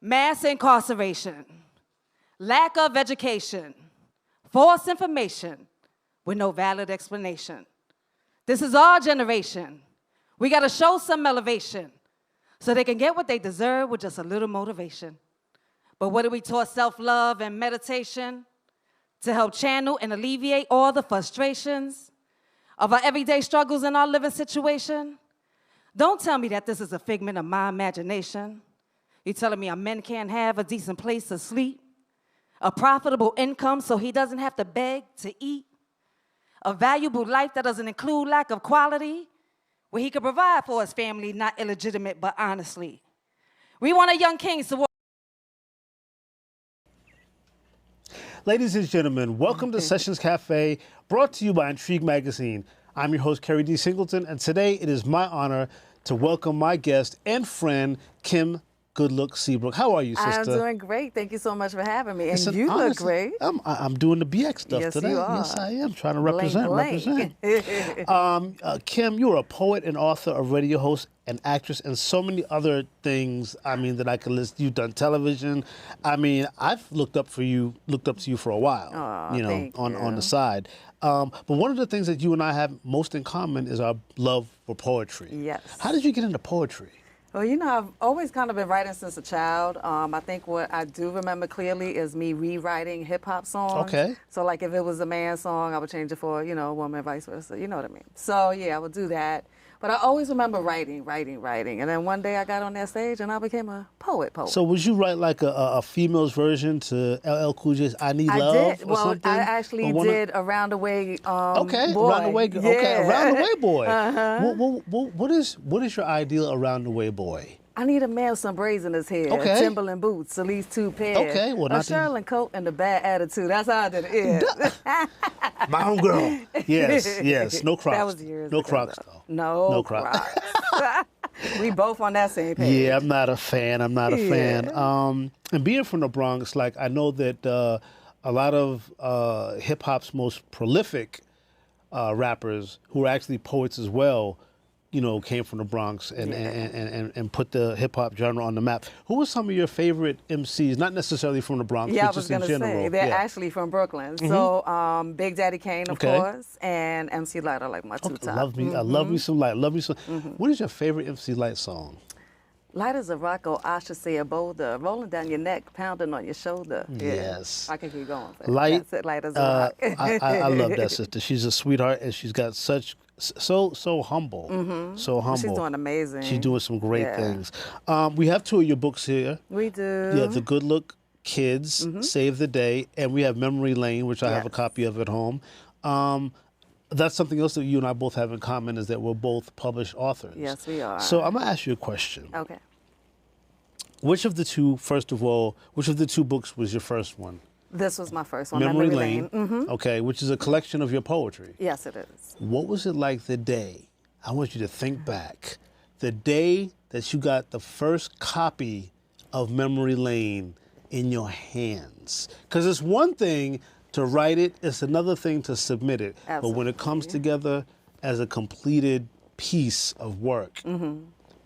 Mass incarceration, lack of education, false information with no valid explanation. This is our generation. We gotta show some elevation so they can get what they deserve with just a little motivation. But what are we taught? Self-love and meditation to help channel and alleviate all the frustrations of our everyday struggles in our living situation? Don't tell me that this is a figment of my imagination. You're telling me our men can't have a decent place to sleep, a profitable income so he doesn't have to beg to eat, a valuable life that doesn't include lack of quality, where he could provide for his family, not illegitimate, but honestly. We want a young king to walk. Ladies and gentlemen, welcome to Sessions Cafe, brought to you by Intrigue Magazine. I'm your host, Keri D. Singleton, and today it is my honor to welcome my guest and friend, Kim GoodLook Seabrook. How are you, sister? I'm doing great. Thank you so much for having me. And you honor. Look great. I'm doing the BX stuff Yes, today. you are. Yes, I am. Trying to represent. Blank. Kim, you're a poet and author, a radio host, an actress, and so many other things, that I could list. You've done television. I've looked up to you for a while, on the side. But one of the things that you and I have most in common is our love for poetry. Yes. How did you get into poetry? Well, I've always kind of been writing since a child. I think what I do remember clearly is me rewriting hip-hop songs. Okay. So, like, if it was a man's song, I would change it for, a woman, vice versa. You know what I mean? So, yeah, I would do that. But I always remember writing. And then one day I got on that stage and I became a poet. So would you write like a female's version to LL Cool J's I Need Love? I did. Or something? I actually did Around the Way Okay, Boy. Around the Way. Yeah. Okay, Around the Way Boy. Uh-huh. What is your ideal Around the Way Boy? I need a man with some braids in his hair, Okay. Timberland boots, at least 2 pairs. Okay, well, a not Sherlin coat and a bad attitude. That's how I did it. Yeah. My homegirl. Yes. No Crocs. That was years No ago, Crocs, though. though. No Crocs. We both on that same page. Yeah, I'm not a fan. And being from the Bronx, like, I know that a lot of hip hop's most prolific rappers who are actually poets as well, came from the Bronx and put the hip hop genre on the map. Who were some of your favorite MCs? Not necessarily from the Bronx, Yeah, but just in general. say they're actually from Brooklyn. So Big Daddy Kane, of course, and MC Light are like my two top. I love me some Light. What is your favorite MC Light song? Light as a rock, or I should say a boulder, rolling down your neck, pounding on your shoulder. Yeah. Yes. I can keep going. Light. That's it, Light as a rock. I love that sister. She's a sweetheart, and she's got so humble. So humble. She's doing amazing. She's doing some great things. We have 2 of your books here. We do. Yeah, The GoodLook Kids, Save the Day, and we have Memory Lane, which I have a copy of at home. That's something else that you and I both have in common, is that we're both published authors. Yes, we are. So I'm going to ask you a question. Okay. Which of the two books was your first one? This was my first one, Memory Lane. Okay, which is a collection of your poetry. Yes, it is. What was it like the day? I want you to think back. The day that you got the first copy of Memory Lane in your hands. Because it's one thing to write it, it's another thing to submit it. Absolutely. But when it comes together as a completed piece of work,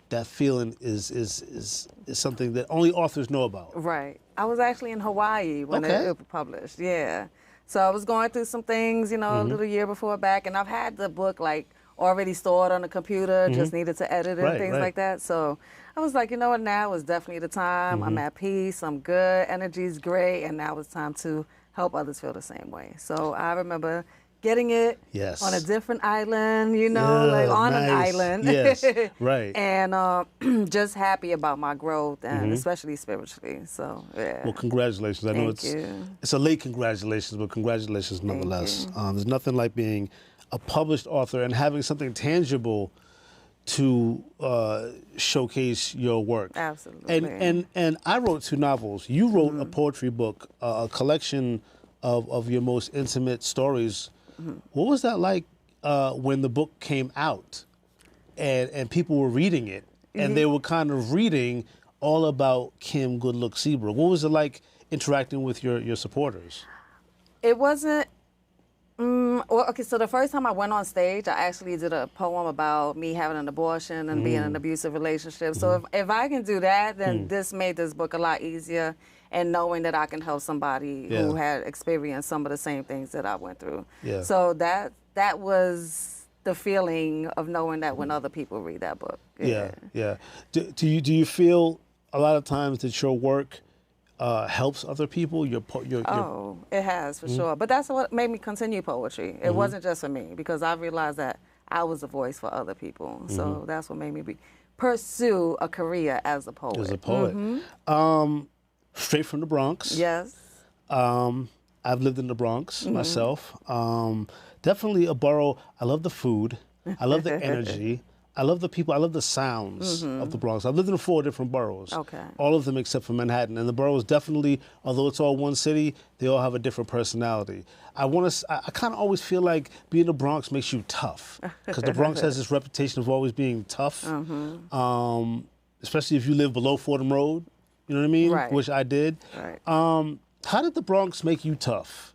that feeling is something that only authors know about. Right. I was actually in Hawaii when it was published. Yeah. So I was going through some things, a little year before back, and I've had the book like already stored on the computer, just needed to edit it and things like that. So I was like, you know what, now is definitely the time. I'm at peace, I'm good, energy's great, and now it's time to help others feel the same way. So I remember getting it on a different island, like on an island. Yes, right. And just happy about my growth, and especially spiritually. So, yeah. Well, congratulations. I know it's a late congratulations, but congratulations nonetheless. There's nothing like being a published author and having something tangible to showcase your work. Absolutely. And I wrote 2 novels. You wrote a poetry book, a collection of your most intimate stories. What was that like when the book came out and people were reading it and they were kind of reading all about Kim GoodLook Seabrook? What was it like interacting with your supporters? It wasn't Well, okay, so the first time I went on stage, I actually did a poem about me having an abortion and being in an abusive relationship. So if I can do that, then this made this book a lot easier, and knowing that I can help somebody who had experienced some of the same things that I went through. Yeah. So that was the feeling of knowing that when other people read that book. Yeah. Do you feel a lot of times that your work helps other people? Oh, it has for sure. But that's what made me continue poetry. It wasn't just for me, because I realized that I was a voice for other people. So that's what made me pursue a career as a poet. As a poet. Straight from the Bronx. Yes. I've lived in the Bronx myself. Definitely a borough. I love the food. I love the energy. I love the people. I love the sounds of the Bronx. I've lived in 4 different boroughs. Okay. All of them except for Manhattan. And the boroughs definitely, although it's all one city, they all have a different personality. I kind of always feel like being in the Bronx makes you tough, because the Bronx has this reputation of always being tough, especially if you live below Fordham Road. You know what I mean? Right. Which I did. Right. How did the Bronx make you tough?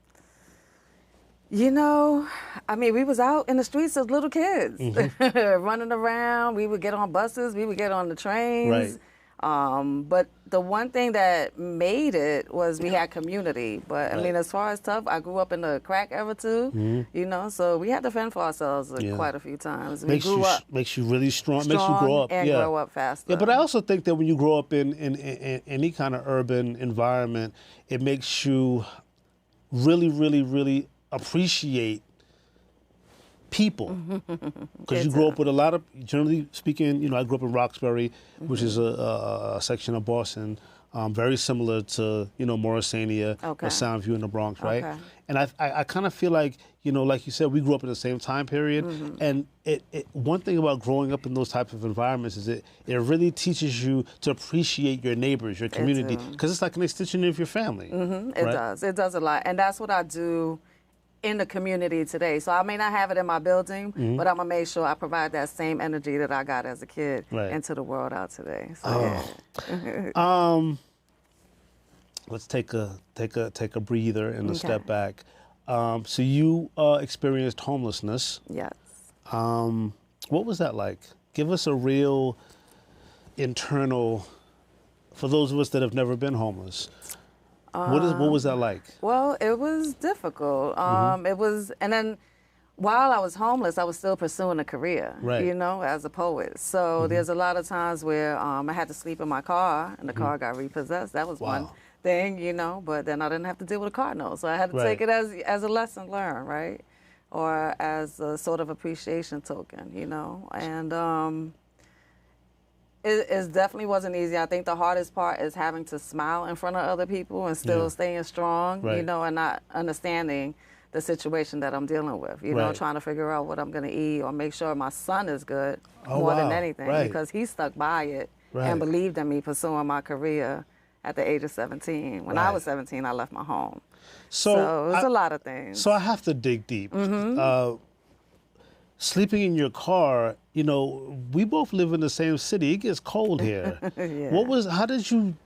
You know, I mean, we was out in the streets as little kids, running around. We would get on buses. We would get on the trains. Right. But the one thing that made it was we had community. But, I mean, as far as tough, I grew up in the crack era, too, you know, so we had to fend for ourselves quite a few times. Makes you really strong. Makes you grow up. And grow up faster. Yeah, but I also think that when you grow up in any kind of urban environment, it makes you really, really, really appreciate people, because you grow up with a lot of, generally speaking, you know, I grew up in Roxbury, which is a section of Boston, very similar to, you know, Morrisania or Soundview in the Bronx, right? Okay. And I kind of feel like, you know, like you said, we grew up in the same time period, and one thing about growing up in those types of environments is it really teaches you to appreciate your neighbors, your community, because it's like an extension of your family. It does. It does a lot, and that's what I do in the community today. So I may not have it in my building, but I'm gonna make sure I provide that same energy that I got as a kid into the world out today. So, let's take a breather and a step back. So you experienced homelessness. Yes. What was that like? Give us a real internal, for those of us that have never been homeless. What was that like? Well, it was difficult. It was, and then while I was homeless, I was still pursuing a career, you know, as a poet. So there's a lot of times where I had to sleep in my car, and the car got repossessed. That was one thing, you know, but then I didn't have to deal with a cardinal. So I had to take it as a lesson learned, right? Or as a sort of appreciation token, you know. And it definitely wasn't easy. I think the hardest part is having to smile in front of other people and still staying strong, you know, and not understanding the situation that I'm dealing with, you know, trying to figure out what I'm going to eat or make sure my son is good more than anything, because he stuck by it and believed in me pursuing my career at the age of 17. When I was 17, I left my home. So it was a lot of things. So I have to dig deep. Sleeping in your car, you know, we both live in the same city. It gets cold here. How did you,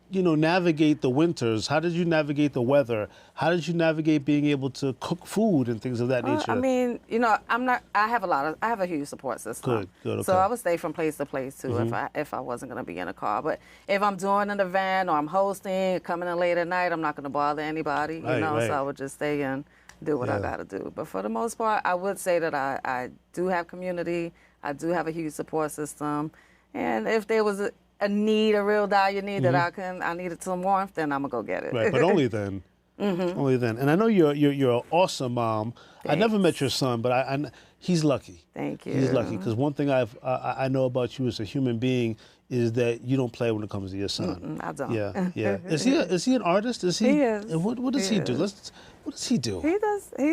you know, navigate the winters? How did you navigate the weather? How did you navigate being able to cook food and things of that nature? I mean, you know, I have a huge support system. Good, okay. So I would stay from place to place too if I wasn't going to be in a car. But if I'm doing an event or I'm hosting, coming in late at night, I'm not going to bother anybody, you know, so I would just stay in, do what I got to do. But for the most part, I would say that I do have community. I do have a huge support system. And if there was a need, a real dire need that I needed some warmth, then I'm going to go get it. Right, but only then. Only then. And I know you're an awesome mom. Thanks. I never met your son, but he's lucky. Thank you. He's lucky, because one thing I know about you as a human being is that you don't play when it comes to your son. I don't. Yeah. Is he an artist? Is he? He is. What does he do? What does he do? He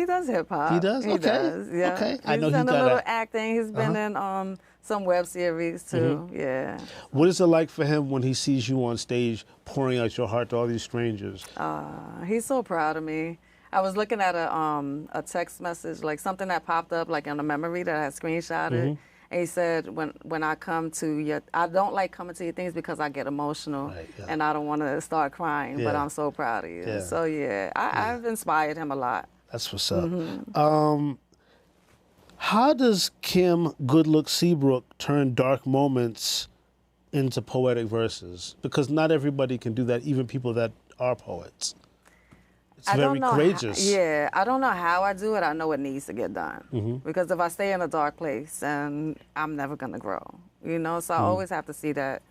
does hip hop. He does? He does. Yeah. Okay. I know he's done a little acting. He's been in some web series too. Yeah. What is it like for him when he sees you on stage pouring out your heart to all these strangers? He's so proud of me. I was looking at a text message, like something that popped up like in a memory that I had screenshotted. And he said, when I come to I don't like coming to your things because I get emotional and I don't want to start crying, but I'm so proud of you. So I've inspired him a lot That's what's up. How does Kim GoodLook Seabrook turn dark moments into poetic verses? Because not everybody can do that, even people that are poets. It's very courageous. I don't know how I do it. I know it needs to get done. Because if I stay in a dark place, and I'm never going to grow, you know? So I always have to see that.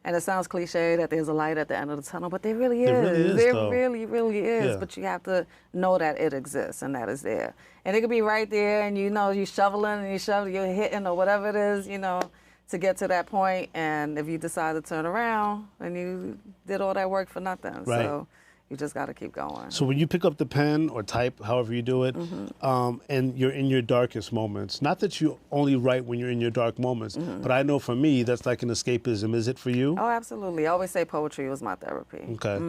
And it sounds cliche that there's a light at the end of the tunnel, but there really is. There really, really is. Yeah. But you have to know that it exists and that is there. And it could be right there, and you know, you're shoveling and you're hitting or whatever it is, you know, to get to that point. And if you decide to turn around, then you did all that work for nothing. Right. So you just got to keep going. So when you pick up the pen or type, however you do it, and you're in your darkest moments, not that you only write when you're in your dark moments, but I know for me, that's like an escapism. Is it for you? Oh, absolutely. I always say poetry was my therapy. Okay.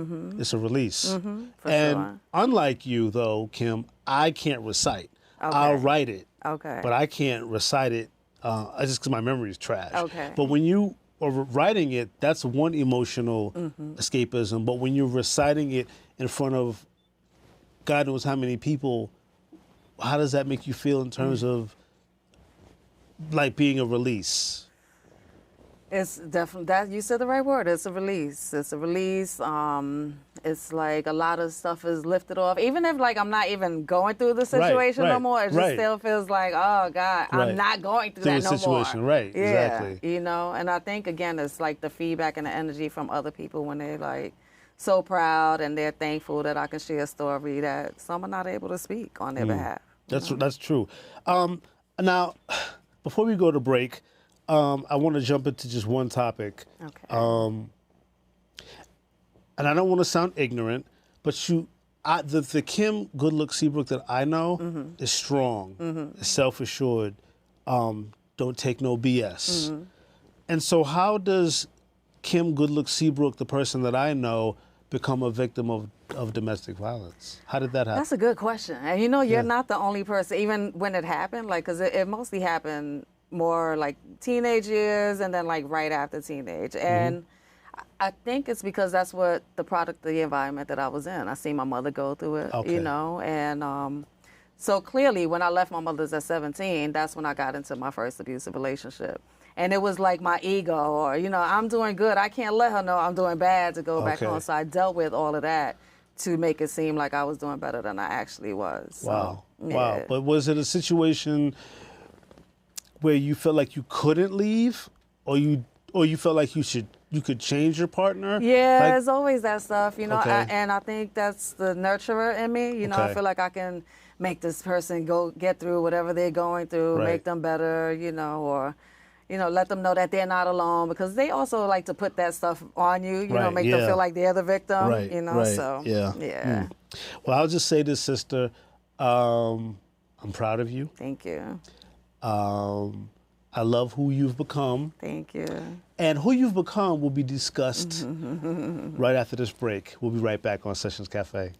It's a release. For and sure. Unlike you, though, Kim, I can't recite. Okay. I'll write it, but I can't recite it just because my memory is trash. Okay. But when you or writing it, that's one emotional escapism. But when you're reciting it in front of God knows how many people, how does that make you feel in terms of like being a release? It's definitely that you said the right word. It's a release. It's a release. It's like a lot of stuff is lifted off. Even if like I'm not even going through the situation no more, it just still feels like, oh God, I'm not going through that no situation. more. Right. Yeah, exactly. you know. And I think again, it's like the feedback and the energy from other people when they're like so proud and they're thankful that I can share a story that some are not able to speak on their behalf. That's true. Now, before we go to break, I want to jump into just one topic. Okay. And I don't want to sound ignorant, but the Kim GoodLook Seabrook that I know is strong, is self-assured, don't take no BS. And so how does Kim GoodLook Seabrook, the person that I know, become a victim of domestic violence? How did that happen? That's a good question. And you know, you're not the only person, even when it happened, like, because it mostly happened more like teenage years and then like right after teenage. And I think it's because that's what the product of the environment that I was in. I seen my mother go through it, you know, and so clearly when I left my mother's at 17, that's when I got into my first abusive relationship. And it was like my ego or, you know, I'm doing good. I can't let her know I'm doing bad to go back home. So I dealt with all of that to make it seem like I was doing better than I actually was. Wow. So, yeah. Wow. But was it a situation where you felt like you couldn't leave or you felt like you could change your partner? Yeah, like, there's always that stuff, you know, and I think that's the nurturer in me. You know, I feel like I can make this person get through whatever they're going through, make them better, you know, or, you know, let them know that they're not alone because they also like to put that stuff on you, you know, make them feel like they're the victim, you know, so, yeah. Well, I'll just say this, sister, I'm proud of you. Thank you. I love who you've become. Thank you. And who you've become will be discussed right after this break. We'll be right back on Sessions Cafe.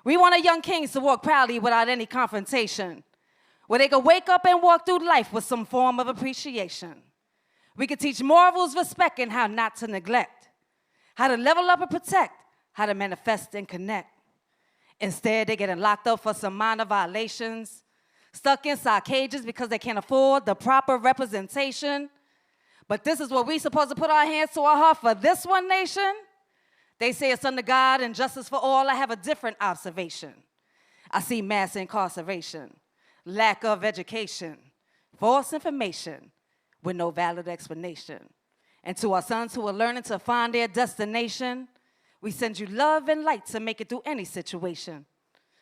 We want our young kings to walk proudly without any confrontation, where they could wake up and walk through life with some form of appreciation. We could teach morals, respect, and how not to neglect, how to level up and protect, how to manifest and connect. Instead, they're getting locked up for some minor violations, stuck inside cages because they can't afford the proper representation. But this is what we supposed to put our hands to our heart for this one nation? They say it's under God and justice for all. I have a different observation. I see mass incarceration, lack of education, false information with no valid explanation. And to our sons who are learning to find their destination, we send you love and light to make it through any situation.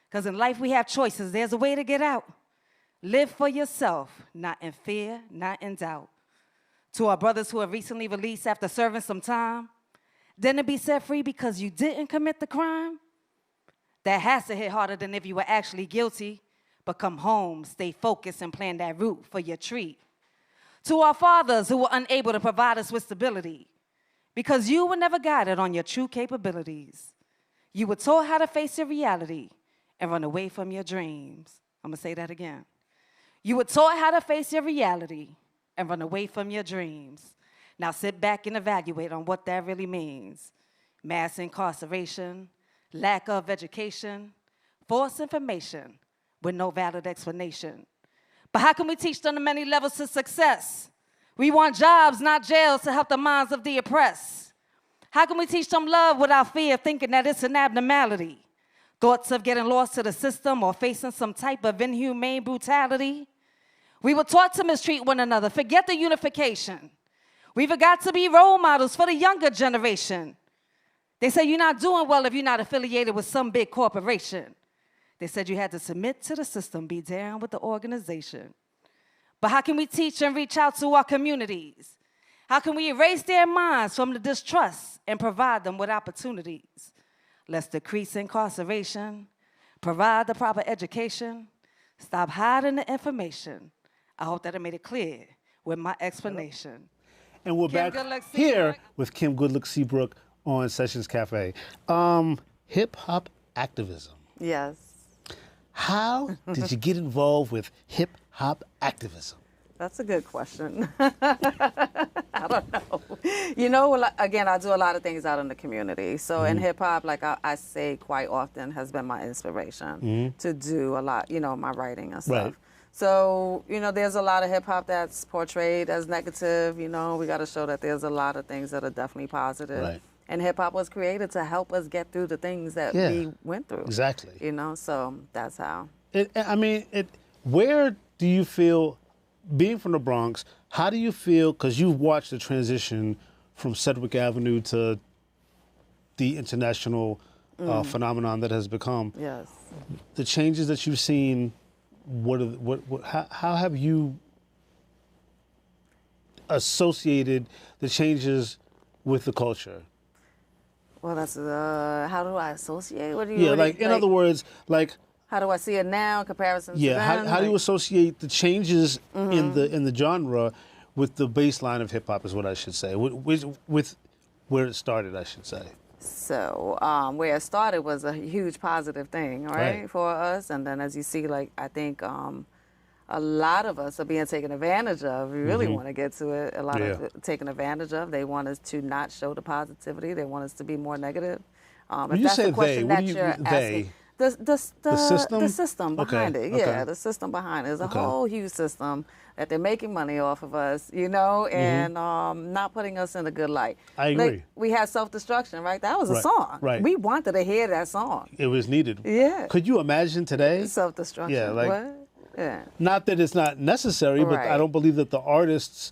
Because in life we have choices. There's a way to get out. Live for yourself, not in fear, not in doubt. To our brothers who have recently released after serving some time, then to be set free because you didn't commit the crime? That has to hit harder than if you were actually guilty. But come home, stay focused, and plant that root for your tree. To our fathers who were unable to provide us with stability, because you were never guided on your true capabilities. You were taught how to face your reality and run away from your dreams. I'm gonna say that again. You were taught how to face your reality and run away from your dreams. Now sit back and evaluate on what that really means. Mass incarceration, lack of education, false information with no valid explanation. But how can we teach them the many levels to success? We want jobs, not jails, to help the minds of the oppressed. How can we teach them love without fear of thinking that it's an abnormality? Thoughts of getting lost to the system or facing some type of inhumane brutality? We were taught to mistreat one another, forget the unification. We forgot to be role models for the younger generation. They say you're not doing well if you're not affiliated with some big corporation. They said you had to submit to the system, be down with the organization. But how can we teach and reach out to our communities? How can we erase their minds from the distrust and provide them with opportunities? Let's decrease incarceration, provide the proper education, stop hiding the information. I hope that I made it clear with my explanation. And we're back here with Kim GoodLook Seabrook on Sessions Cafe. Hip-hop activism. Yes. How did you get involved with hip-hop activism? That's a good question. I don't know. You know, again, I do a lot of things out in the community. So in hip-hop, like I say quite often, has been my inspiration to do a lot, you know, my writing and stuff. Right. So, you know, there's a lot of hip-hop that's portrayed as negative. You know, we got to show that there's a lot of things that are definitely positive. Right. And hip-hop was created to help us get through the things that we went through. Exactly. You know, so that's how. Where do you feel, being from the Bronx, how do you feel, because you've watched the transition from Sedgwick Avenue to the international phenomenon that has become. Yes. The changes that you've seen, how have you associated the changes with the culture? Well, that's, how do I associate? What do you? Yeah, in other words, how do I see it now in comparison to then? How do you associate the changes in the genre with the baseline of hip hop is what I should say, with where it started, I should say. So where it started was a huge positive thing, right, for us. And then as you see, I think a lot of us are being taken advantage of. We really want to get to it. A lot of it taken advantage of. They want us to not show the positivity. They want us to be more negative. When you say they, what do you mean they? The system? The system behind it, okay. the system behind it. There's a whole huge system that they're making money off of us, you know, and not putting us in a good light. I agree. We had Self-Destruction, right? That was a song. Right. We wanted to hear that song. It was needed. Yeah. Could you imagine today? Self-Destruction. Yeah, what? Yeah. Not that it's not necessary, but I don't believe that the artists,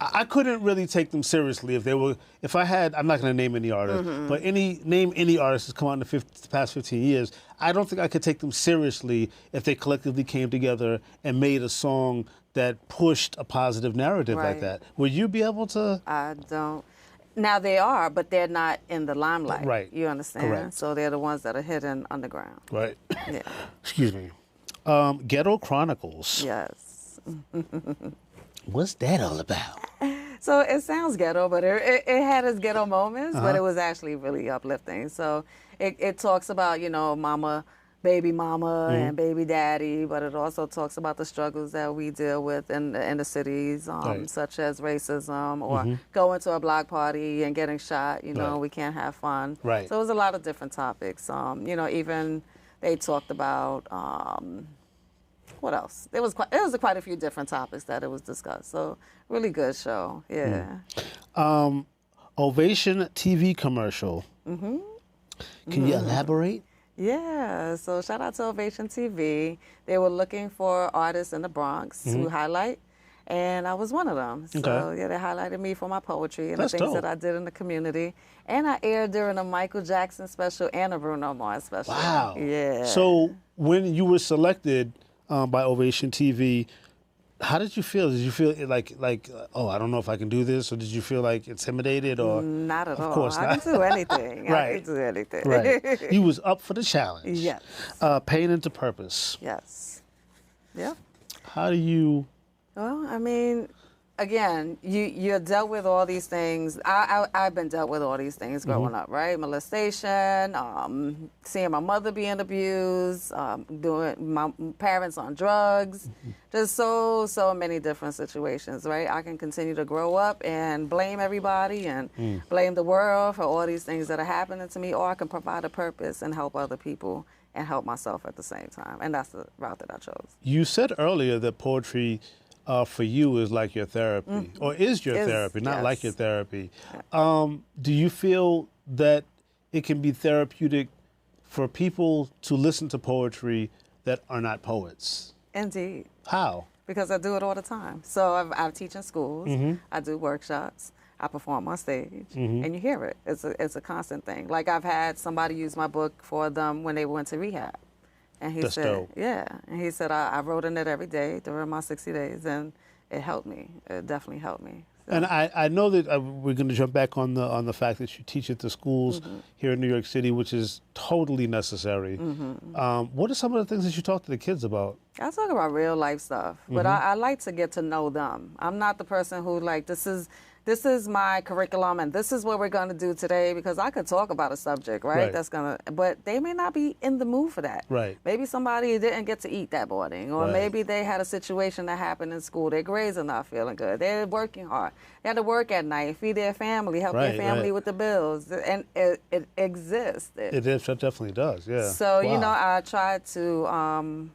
I couldn't really take them seriously if I had, I'm not going to name any artist, but name any artist that's come out in the past 15 years, I don't think I could take them seriously if they collectively came together and made a song that pushed a positive narrative like that. Would you be able to? I don't. Now they are, but they're not in the limelight. Right. You understand? Correct. So they're the ones that are hidden underground. Right. Yeah. Excuse me. Ghetto Chronicles. Yes. What's that all about? So it sounds ghetto, but it had its ghetto moments, but it was actually really uplifting. So it talks about, you know, mama, baby mama and baby daddy, but it also talks about the struggles that we deal with in the cities, such as racism or going to a block party and getting shot. You know, we can't have fun. Right. So it was a lot of different topics. You know, even they talked about what else? There was quite a few different topics that it was discussed. So really good show. Yeah. Ovation TV commercial. Can you elaborate? Yeah, so shout out to Ovation TV. They were looking for artists in the Bronx to highlight, and I was one of them. So yeah, they highlighted me for my poetry and the things that I did in the community. And I aired during a Michael Jackson special and a Bruno Mars special. Wow. Yeah. So when you were selected by Ovation TV, how did you feel? Did you feel like oh, I don't know if I can do this, or did you feel like intimidated? Or not at all. Of course not. I can do anything. I can do anything. Right. You was up for the challenge. Yes. Pain into purpose. Yes. Yeah. How do you Well, I mean, again, you're dealt with all these things. I've been dealt with all these things growing up, right? Molestation, seeing my mother being abused, doing my parents on drugs, just so many different situations, right? I can continue to grow up and blame everybody and blame the world for all these things that are happening to me, or I can provide a purpose and help other people and help myself at the same time. And that's the route that I chose. You said earlier that poetry for you is like your therapy, or is your therapy, not like your therapy. Do you feel that it can be therapeutic for people to listen to poetry that are not poets? Indeed. How? Because I do it all the time. So I teach in schools, I do workshops, I perform on stage, and you hear it. It's a constant thing. Like I've had somebody use my book for them when they went to rehab. And he said, dope. yeah. And he said, I wrote in it every day during my 60 days, and it helped me. It definitely helped me. So. And I know that we're going to jump back on the fact that you teach at the schools here in New York City, which is totally necessary. What are some of the things that you talk to the kids about? I talk about real life stuff, but I like to get to know them. I'm not the person who like, this is my curriculum and this is what we're going to do today, because I could talk about a subject, right? That's but they may not be in the mood for that. Right. Maybe somebody didn't get to eat that morning, or maybe they had a situation that happened in school. Their grades are not feeling good. They're working hard. They had to work at night, feed their family, help their family with the bills, and it exists. It definitely does, yeah. So, you know, I try to,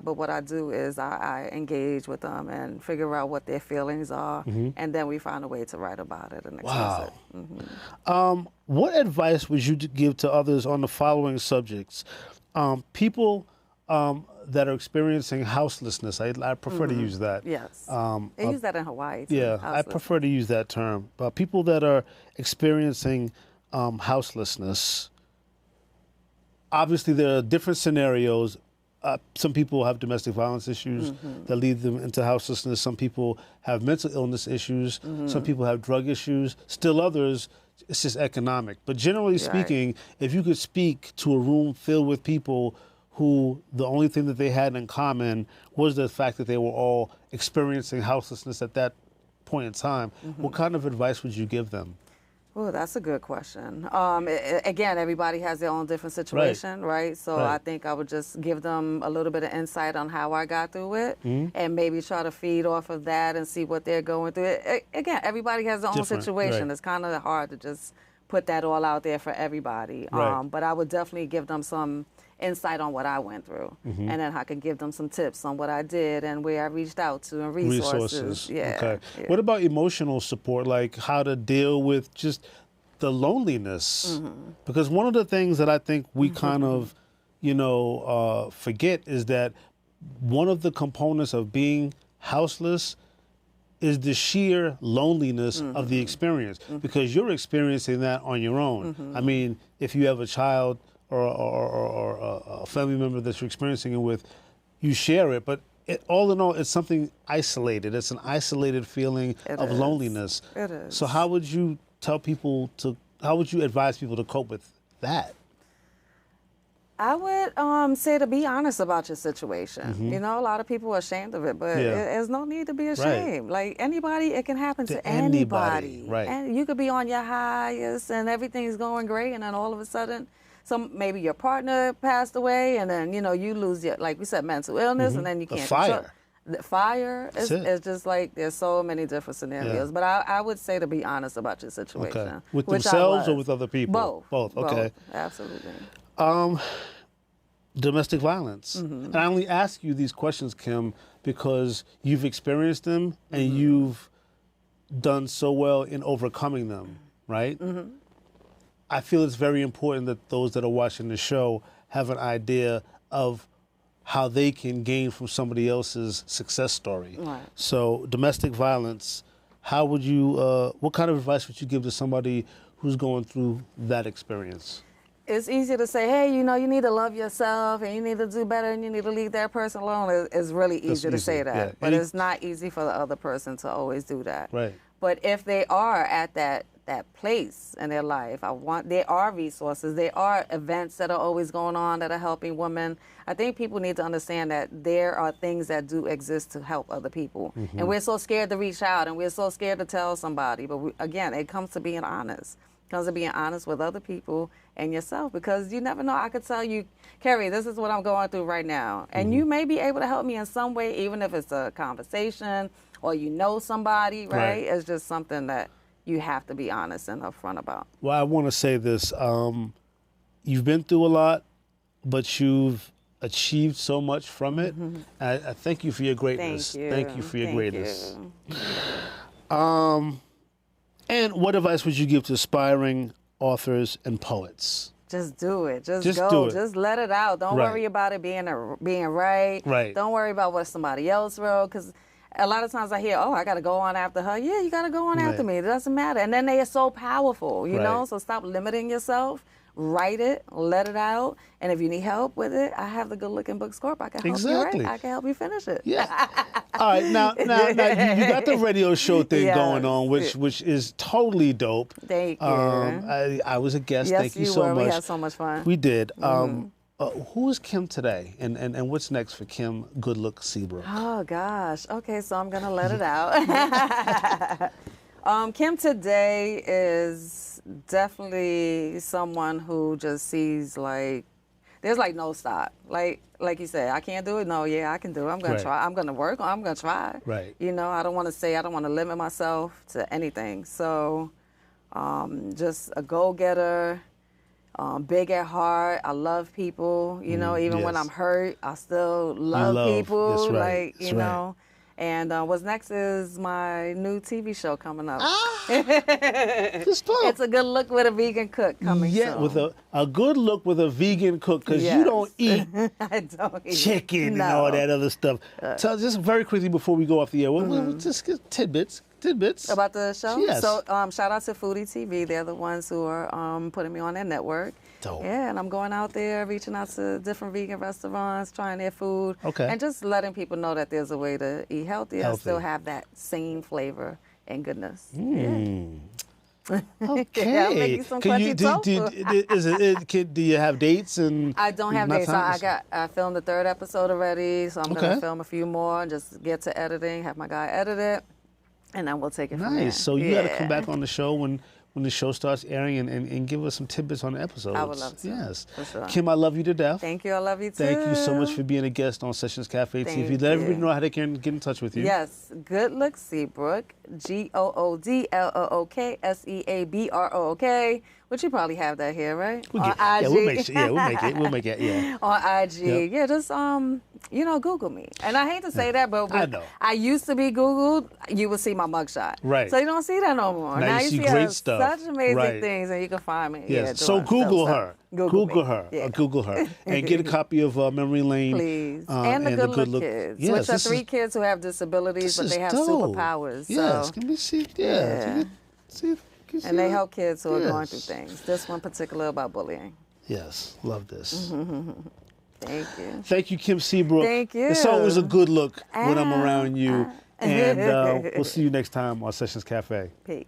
but what I do is I engage with them and figure out what their feelings are, and then we find a way to write about it and express it. What advice would you give to others on the following subjects? People that are experiencing houselessness. I prefer to use that. Yes. They use that in Hawaii, too. Yeah, I prefer to use that term. But people that are experiencing houselessness, obviously there are different scenarios. Some people have domestic violence issues that lead them into houselessness. Some people have mental illness issues. Some people have drug issues. Still others, it's just economic. But generally speaking, if you could speak to a room filled with people who the only thing that they had in common was the fact that they were all experiencing houselessness at that point in time, what kind of advice would you give them? Oh, that's a good question. Again, everybody has their own different situation, right? So I think I would just give them a little bit of insight on how I got through it, and maybe try to feed off of that and see what they're going through. Again, everybody has their own situation. It's kind of hard to just put that all out there for everybody. But I would definitely give them some insight on what I went through, and then I can give them some tips on what I did and where I reached out to and resources. Okay. What about emotional support, like how to deal with just the loneliness? Because one of the things that I think we kind of, forget is that one of the components of being houseless is the sheer loneliness of the experience, because you're experiencing that on your own. I mean, if you have a child or a family member that you're experiencing it with, you share it, but all in all, it's something isolated. It's an isolated feeling of loneliness. It is. So how would you advise people to cope with that? I would say to be honest about your situation. You know, a lot of people are ashamed of it, but there's no need to be ashamed. Like anybody, it can happen to anybody. Right. And you could be on your highest and everything's going great, and then all of a sudden, maybe your partner passed away, and then you lose your, like we said, mental illness, and then you can't fire. The fire is just like, there's so many different scenarios. But I would say to be honest about your situation. Okay. With themselves or with other people? Both. Okay. Absolutely. Domestic violence. And I only ask you these questions, Kim, because you've experienced them and you've done so well in overcoming them, right? I feel it's very important that those that are watching the show have an idea of how they can gain from somebody else's success story. Right. So domestic violence, how would you, what kind of advice would you give to somebody who's going through that experience? It's easy to say, hey, you need to love yourself and you need to do better and you need to leave that person alone. It's really easy to say that. Yeah. But it's not easy for the other person to always do that. Right. But if they are at that place in their life, there are resources, there are events that are always going on that are helping women. I think people need to understand that there are things that do exist to help other people. And we're so scared to reach out, and we're so scared to tell somebody. But again, it comes to being honest. It comes to being honest with other people and yourself, because you never know. I could tell you, Keri, this is what I'm going through right now. And you may be able to help me in some way, even if it's a conversation or you know somebody, right? It's just something that you have to be honest and upfront about. Well, I want to say this. You've been through a lot, but you've achieved so much from it. I thank you for your greatness. Thank you. Thank you for your greatness. You. And what advice would you give to aspiring authors and poets? Just do it. Just Just go. do it. Just let it out. Don't Right. worry about it being right. Right. Don't worry about what somebody else wrote, because a lot of times I hear, oh, I got to go on after her. Yeah, you got to go on after Right. me. It doesn't matter. And then they are so powerful, you know? Right. So stop limiting yourself. Write it, let it out. And if you need help with it, I have the Good Looking Books Corp. I can help you Exactly. write. I can help you finish it. Yeah. All right. Now you got the radio show thing Yes. going on, which is totally dope. Thank you. I was a guest. Yes, Thank you so were. much. We had so much fun. We did. Who is Kim today? And what's next for Kim GoodLook Seabrook? Oh, gosh. Okay, so I'm going to let it out. Kim today is definitely someone who just sees, like, there's like no stop. Like you said, I can't do it. No, yeah, I can do it. I'm going Right. to try. I'm going to work. I'm going to try. Right. You know, I don't want to limit myself to anything. So just a go-getter. Big at heart. I love people. You know, even when yes. I'm hurt, I still love people. That's right. Like, That's you right. know. And what's next is my new TV show coming up. It's dope. It's a good look with a vegan cook coming soon. with a good look with a vegan cook, because you don't eat I don't eat chicken and all that other stuff. So just very quickly before we go off the air, we'll just get tidbits. About the show? Yes. So shout out to Foodie TV. They're the ones who are putting me on their network. Dope. Yeah, and I'm going out there, reaching out to different vegan restaurants, trying their food. Okay. And just letting people know that there's a way to eat healthy and Healthy. still have that same flavor and goodness. Okay. Yeah, I'm making some crunchy tofu. Do you have dates? And I don't have not dates. So time? I filmed the 3rd episode already, so I'm Okay. going to film a few more and just get to editing, have my guy edit it, and then we'll take it from there. Nice. So you got to come back on the show when the show starts airing and give us some tidbits on the episodes. I would love to. Yes. For sure. Kim, I love you to death. Thank you. I love you too. Thank you so much for being a guest on Sessions Cafe TV. Thank Let everybody you. know how they can get in touch with you. Yes, GoodLook Seabrook, GoodLook Seabrook, which you probably have that here, right? We'll on get- IG. Yeah, we'll make sure. Yeah, we'll make it. Yeah. On IG. Yep. Yeah, just Google me. And I hate to say that, but I when know. I used to be Googled, you would see my mugshot. Right. So you don't see that no more. Now you see great stuff. Such amazing Right. things, and you can find me. Yes. Yeah, So doing Google stuff. her. Google me. her. Yeah. Google her. And get a copy of Memory Lane. Please. And the GoodLook Kids, Yes, which are this 3 is- kids who have disabilities, this but is they have dope. superpowers. Yes. So. Can we see? Yeah. Yeah. See And they help kids who are going through Yes. things. This one particular about bullying. Yes. Love this. Thank you. Thank you, Kim Seabrook. Thank you. It's always a good look when I'm around you. Ah. And we'll see you next time on Sessions Cafe. Peace.